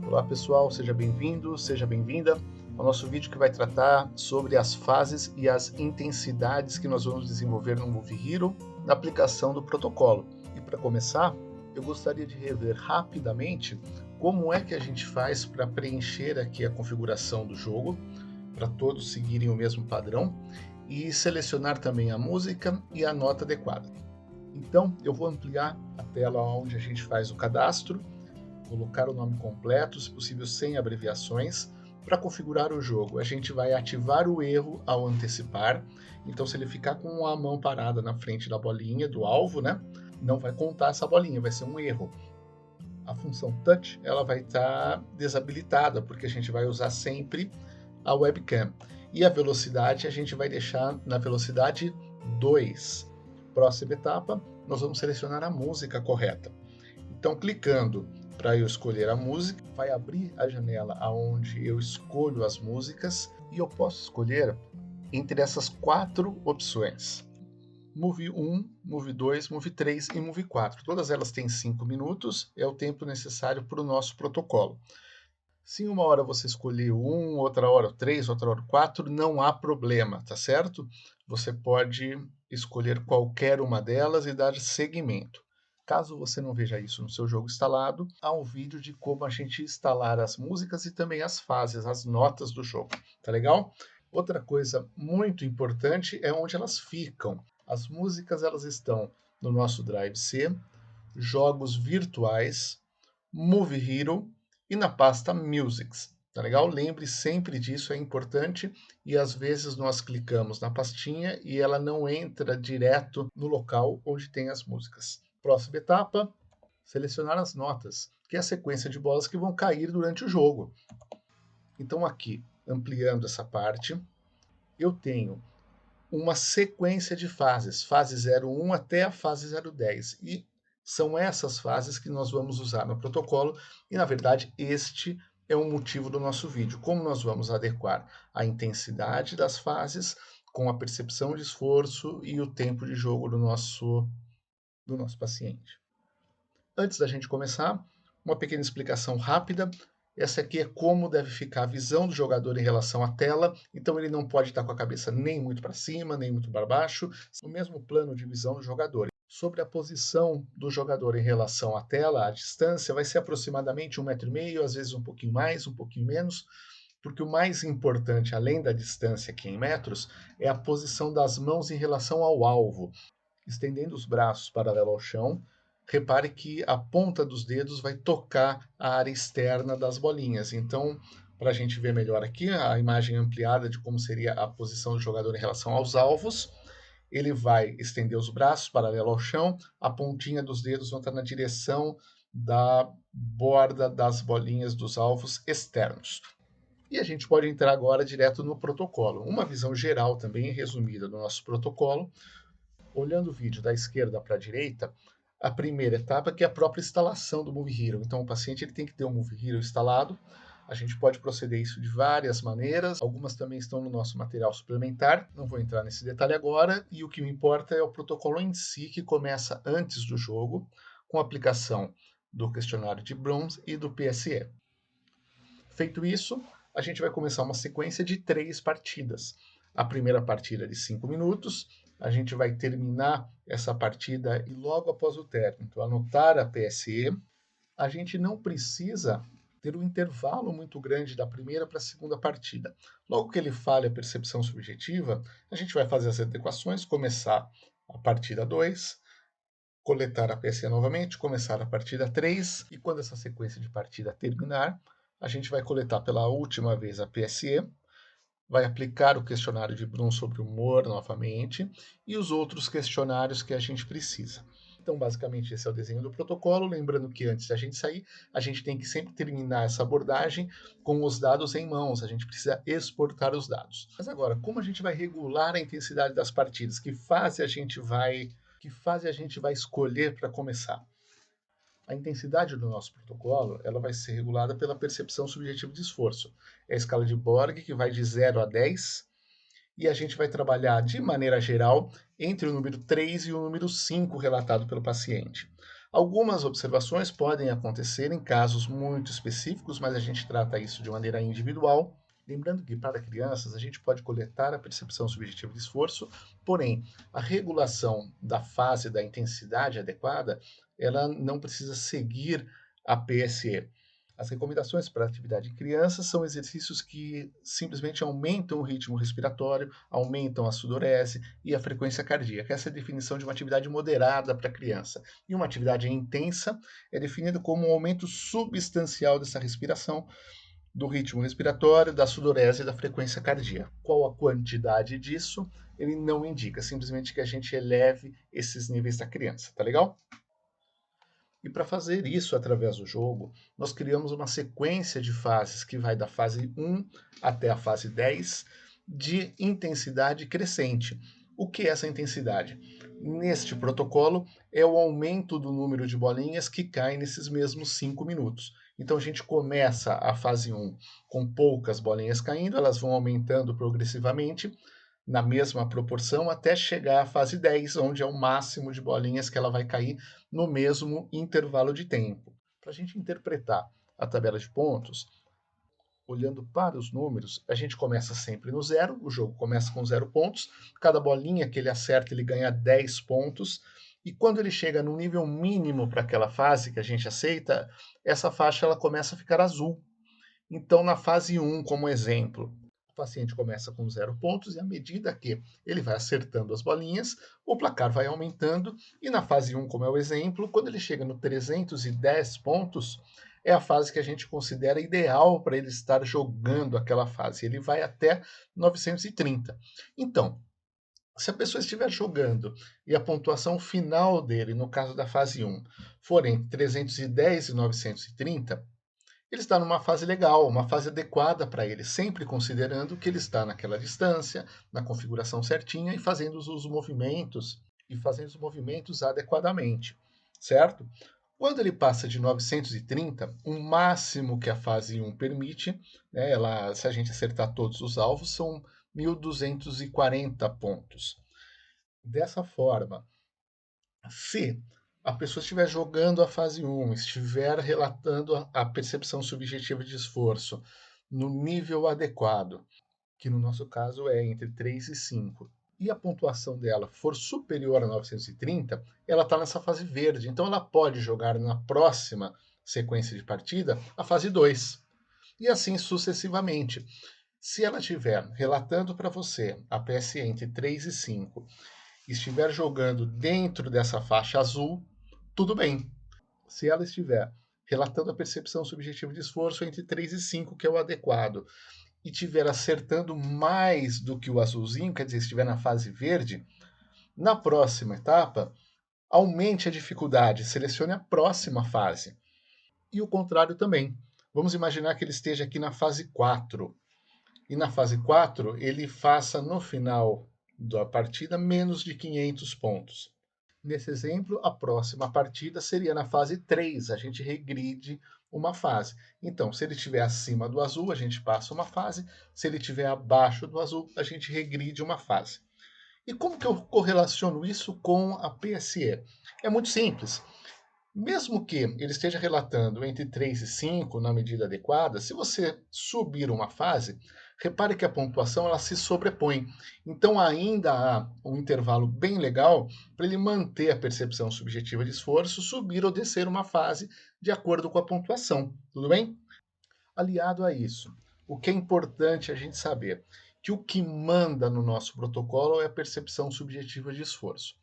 Olá pessoal, seja bem-vindo, seja bem-vinda ao nosso vídeo que vai tratar sobre as fases e as intensidades que nós vamos desenvolver no Movie Hero na aplicação do protocolo. E para começar, eu gostaria de rever rapidamente como é que a gente faz para preencher aqui a configuração do jogo, para todos seguirem o mesmo padrão, e selecionar também a música e a nota adequada. Então, eu vou ampliar a tela onde a gente faz o cadastro, colocar o nome completo, se possível sem abreviações. Para configurar o jogo, a gente vai ativar o erro ao antecipar. Então, se ele ficar com a mão parada na frente da bolinha, do alvo, né, não vai contar essa bolinha, vai ser um erro. A função touch ela vai estar desabilitada, porque a gente vai usar sempre a webcam. E a velocidade a gente vai deixar na velocidade 2. Próxima etapa, nós vamos selecionar a música correta. Então, clicando para eu escolher a música, vai abrir a janela onde eu escolho as músicas e eu posso escolher entre essas 4 opções. Movie 1, Movie 2, Movie 3 e Movie 4. Todas elas têm 5 minutos, é o tempo necessário para o nosso protocolo. Se uma hora você escolher 1, outra hora 3, outra hora 4, não há problema, tá certo? Você pode escolher qualquer uma delas e dar seguimento. Caso você não veja isso no seu jogo instalado, há um vídeo de como a gente instalar as músicas e também as fases, as notas do jogo. Tá legal? Outra coisa muito importante é onde elas ficam. As músicas elas estão no nosso Drive C, Jogos Virtuais, Movie Hero e na pasta Musics. Tá legal? Lembre sempre disso, é importante. E às vezes nós clicamos na pastinha e ela não entra direto no local onde tem as músicas. Próxima etapa, selecionar as notas, que é a sequência de bolas que vão cair durante o jogo. Então aqui, ampliando essa parte, eu tenho uma sequência de fases, fase 01 até a fase 010. E são essas fases que nós vamos usar no protocolo, e na verdade este é o motivo do nosso vídeo, como nós vamos adequar a intensidade das fases com a percepção de esforço e o tempo de jogo do nosso paciente. Antes da gente começar, uma pequena explicação rápida. Essa aqui é como deve ficar a visão do jogador em relação à tela, então ele não pode estar com a cabeça nem muito para cima, nem muito para baixo, no mesmo plano de visão do jogador. Sobre a posição do jogador em relação à tela, a distância vai ser aproximadamente 1,5 m, às vezes um pouquinho mais, um pouquinho menos, porque o mais importante, além da distância aqui em metros, é a posição das mãos em relação ao alvo. Estendendo os braços paralelo ao chão, repare que a ponta dos dedos vai tocar a área externa das bolinhas. Então, para a gente ver melhor aqui, a imagem ampliada de como seria a posição do jogador em relação aos alvos, ele vai estender os braços paralelo ao chão, a pontinha dos dedos vão estar na direção da borda das bolinhas dos alvos externos. E a gente pode entrar agora direto no protocolo. Uma visão geral também resumida do nosso protocolo. Olhando o vídeo da esquerda para a direita, a primeira etapa que é a própria instalação do Movie Hero. Então o paciente ele tem que ter o Movie Hero instalado. A gente pode proceder isso de várias maneiras, algumas também estão no nosso material suplementar, não vou entrar nesse detalhe agora, e o que me importa é o protocolo em si, que começa antes do jogo, com a aplicação do questionário de Brooms e do PSE. Feito isso, a gente vai começar uma sequência de 3 partidas. A primeira partida de 5 minutos, a gente vai terminar essa partida e logo após o término, anotar a PSE. A gente não precisa ter um intervalo muito grande da primeira para a segunda partida. Logo que ele fale a percepção subjetiva, a gente vai fazer as adequações, começar a partida 2, coletar a PSE novamente, começar a partida 3, e quando essa sequência de partida terminar, a gente vai coletar pela última vez a PSE, vai aplicar o questionário de Bloom sobre humor novamente e os outros questionários que a gente precisa. Então, basicamente, esse é o desenho do protocolo. Lembrando que antes da gente sair, a gente tem que sempre terminar essa abordagem com os dados em mãos. A gente precisa exportar os dados. Mas agora, como a gente vai regular a intensidade das partidas? Que fase a gente vai escolher para começar? A intensidade do nosso protocolo ela vai ser regulada pela percepção subjetiva de esforço. É a escala de Borg que vai de 0 a 10 e a gente vai trabalhar de maneira geral entre o número 3 e o número 5 relatado pelo paciente. Algumas observações podem acontecer em casos muito específicos, mas a gente trata isso de maneira individual. Lembrando que para crianças a gente pode coletar a percepção subjetiva de esforço, porém a regulação da fase da intensidade adequada, ela não precisa seguir a PSE. As recomendações para a atividade em crianças são exercícios que simplesmente aumentam o ritmo respiratório, aumentam a sudorese e a frequência cardíaca. Essa é a definição de uma atividade moderada para a criança. E uma atividade intensa é definida como um aumento substancial dessa respiração, do ritmo respiratório, da sudorese e da frequência cardíaca. Qual a quantidade disso? Ele não indica, simplesmente que a gente eleve esses níveis da criança, tá legal? E para fazer isso através do jogo, nós criamos uma sequência de fases que vai da fase 1 até a fase 10 de intensidade crescente. O que é essa intensidade? Neste protocolo, é o aumento do número de bolinhas que caem nesses mesmos 5 minutos. Então a gente começa a fase 1 com poucas bolinhas caindo, elas vão aumentando progressivamente na mesma proporção até chegar à fase 10, onde é o máximo de bolinhas que ela vai cair no mesmo intervalo de tempo. Para a gente interpretar a tabela de pontos, olhando para os números, a gente começa sempre no zero, o jogo começa com 0 pontos, cada bolinha que ele acerta ele ganha 10 pontos, e quando ele chega no nível mínimo para aquela fase que a gente aceita, essa faixa ela começa a ficar azul. Então, na fase 1, como exemplo, o paciente começa com 0 pontos e à medida que ele vai acertando as bolinhas, o placar vai aumentando e na fase 1, como é o exemplo, quando ele chega no 310 pontos, é a fase que a gente considera ideal para ele estar jogando aquela fase. Ele vai até 930. Então, se a pessoa estiver jogando e a pontuação final dele, no caso da fase 1, for entre 310 e 930, ele está numa fase legal, uma fase adequada para ele, sempre considerando que ele está naquela distância, na configuração certinha e fazendo os movimentos adequadamente, certo? Quando ele passa de 930, o máximo que a fase 1 permite, né, se a gente acertar todos os alvos, são 1.240 pontos. Dessa forma, se a pessoa estiver jogando a fase 1, estiver relatando a percepção subjetiva de esforço no nível adequado, que no nosso caso é entre 3 e 5, e a pontuação dela for superior a 930, ela está nessa fase verde. Então ela pode jogar na próxima sequência de partida a fase 2. E assim sucessivamente. Se ela estiver relatando para você a PSE entre 3 e 5, estiver jogando dentro dessa faixa azul, tudo bem. Se ela estiver relatando a percepção subjetiva de esforço entre 3 e 5, que é o adequado, e estiver acertando mais do que o azulzinho, quer dizer, estiver na fase verde, na próxima etapa, aumente a dificuldade, selecione a próxima fase. E o contrário também. Vamos imaginar que ele esteja aqui na fase 4. E na fase 4, ele faça no final da partida menos de 500 pontos. Nesse exemplo, a próxima partida seria na fase 3, a gente regride uma fase. Então, se ele estiver acima do azul, a gente passa uma fase, se ele estiver abaixo do azul, a gente regride uma fase. E como que eu correlaciono isso com a PSE? É muito simples. Mesmo que ele esteja relatando entre 3 e 5 na medida adequada, se você subir uma fase, repare que a pontuação ela se sobrepõe. Então ainda há um intervalo bem legal para ele manter a percepção subjetiva de esforço, subir ou descer uma fase de acordo com a pontuação. Tudo bem? Aliado a isso, o que é importante a gente saber? Que o que manda no nosso protocolo é a percepção subjetiva de esforço.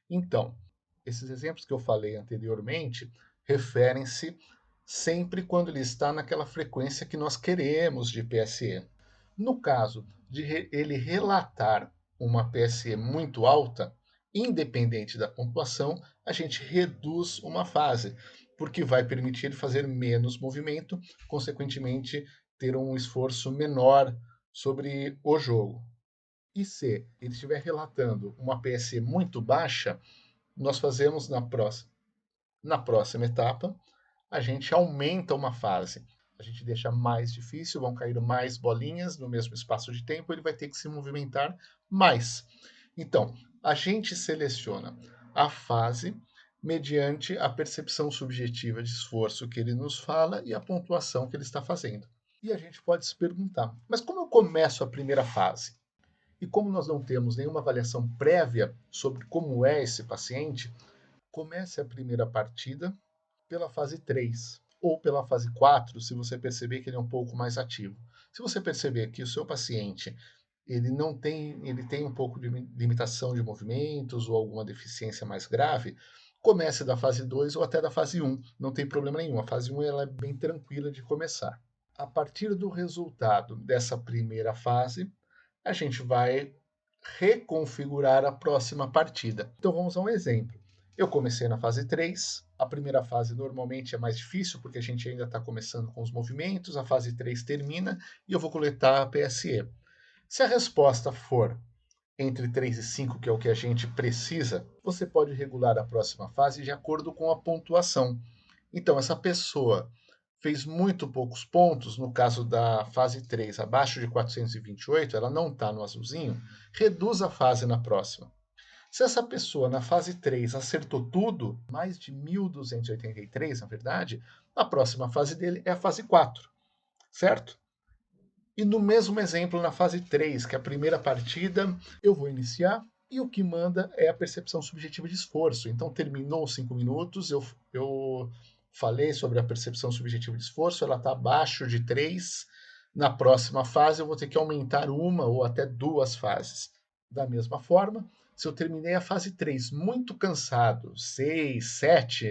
Então, esses exemplos que eu falei anteriormente referem-se sempre quando ele está naquela frequência que nós queremos de PSE. No caso de ele relatar uma PSE muito alta, independente da pontuação, a gente reduz uma fase, porque vai permitir fazer menos movimento, consequentemente ter um esforço menor sobre o jogo. E se ele estiver relatando uma PSE muito baixa, nós fazemos na próxima etapa, a gente aumenta uma fase. A gente deixa mais difícil, vão cair mais bolinhas no mesmo espaço de tempo, ele vai ter que se movimentar mais. Então, a gente seleciona a fase mediante a percepção subjetiva de esforço que ele nos fala e a pontuação que ele está fazendo. E a gente pode se perguntar, mas como eu começo a primeira fase? E como nós não temos nenhuma avaliação prévia sobre como é esse paciente, comece a primeira partida pela fase 3 ou pela fase 4, se você perceber que ele é um pouco mais ativo. Se você perceber que o seu paciente ele tem um pouco de limitação de movimentos ou alguma deficiência mais grave, comece da fase 2 ou até da fase 1, não tem problema nenhum. A fase 1 ela é bem tranquila de começar. A partir do resultado dessa primeira fase, a gente vai reconfigurar a próxima partida. Então vamos a um exemplo. Eu comecei na fase 3, a primeira fase normalmente é mais difícil, porque a gente ainda está começando com os movimentos, a fase 3 termina e eu vou coletar a PSE. Se a resposta for entre 3 e 5, que é o que a gente precisa, você pode regular a próxima fase de acordo com a pontuação. Então, essa pessoa fez muito poucos pontos, no caso da fase 3, abaixo de 428, ela não está no azulzinho, reduz a fase na próxima. Se essa pessoa na fase 3 acertou tudo, mais de 1.283, na verdade, a próxima fase dele é a fase 4, certo? E no mesmo exemplo, na fase 3, que é a primeira partida, eu vou iniciar e o que manda é a percepção subjetiva de esforço. Então, terminou os 5 minutos, eu falei sobre a percepção subjetiva de esforço, ela está abaixo de 3. Na próxima fase, eu vou ter que aumentar uma ou até duas fases. Da mesma forma, se eu terminei a fase 3 muito cansado, 6, 7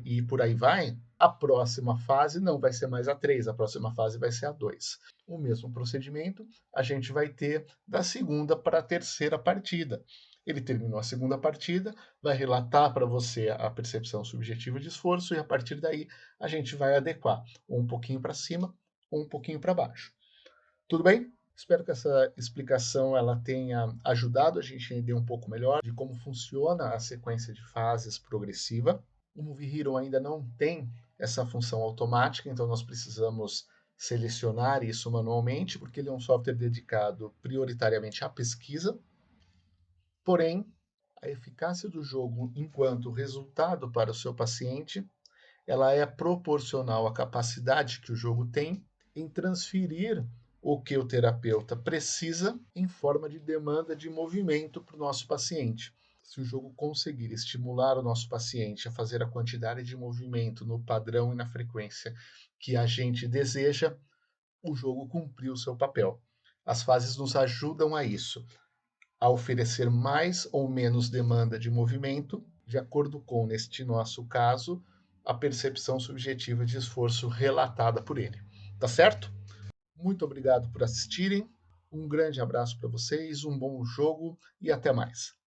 e por aí vai, a próxima fase não vai ser mais a 3, a próxima fase vai ser a 2. O mesmo procedimento a gente vai ter da segunda para a terceira partida. Ele terminou a segunda partida, vai relatar para você a percepção subjetiva de esforço e a partir daí a gente vai adequar um pouquinho para cima ou um pouquinho para baixo. Tudo bem? Espero que essa explicação ela tenha ajudado a gente a entender um pouco melhor de como funciona a sequência de fases progressiva. O Movie Hero ainda não tem essa função automática, então nós precisamos selecionar isso manualmente, porque ele é um software dedicado prioritariamente à pesquisa. Porém, a eficácia do jogo enquanto resultado para o seu paciente, ela é proporcional à capacidade que o jogo tem em transferir o que o terapeuta precisa em forma de demanda de movimento para o nosso paciente. Se o jogo conseguir estimular o nosso paciente a fazer a quantidade de movimento no padrão e na frequência que a gente deseja, o jogo cumpriu o seu papel. As fases nos ajudam a isso, a oferecer mais ou menos demanda de movimento, de acordo com, neste nosso caso, a percepção subjetiva de esforço relatada por ele. Tá certo? Muito obrigado por assistirem. Um grande abraço para vocês, um bom jogo e até mais.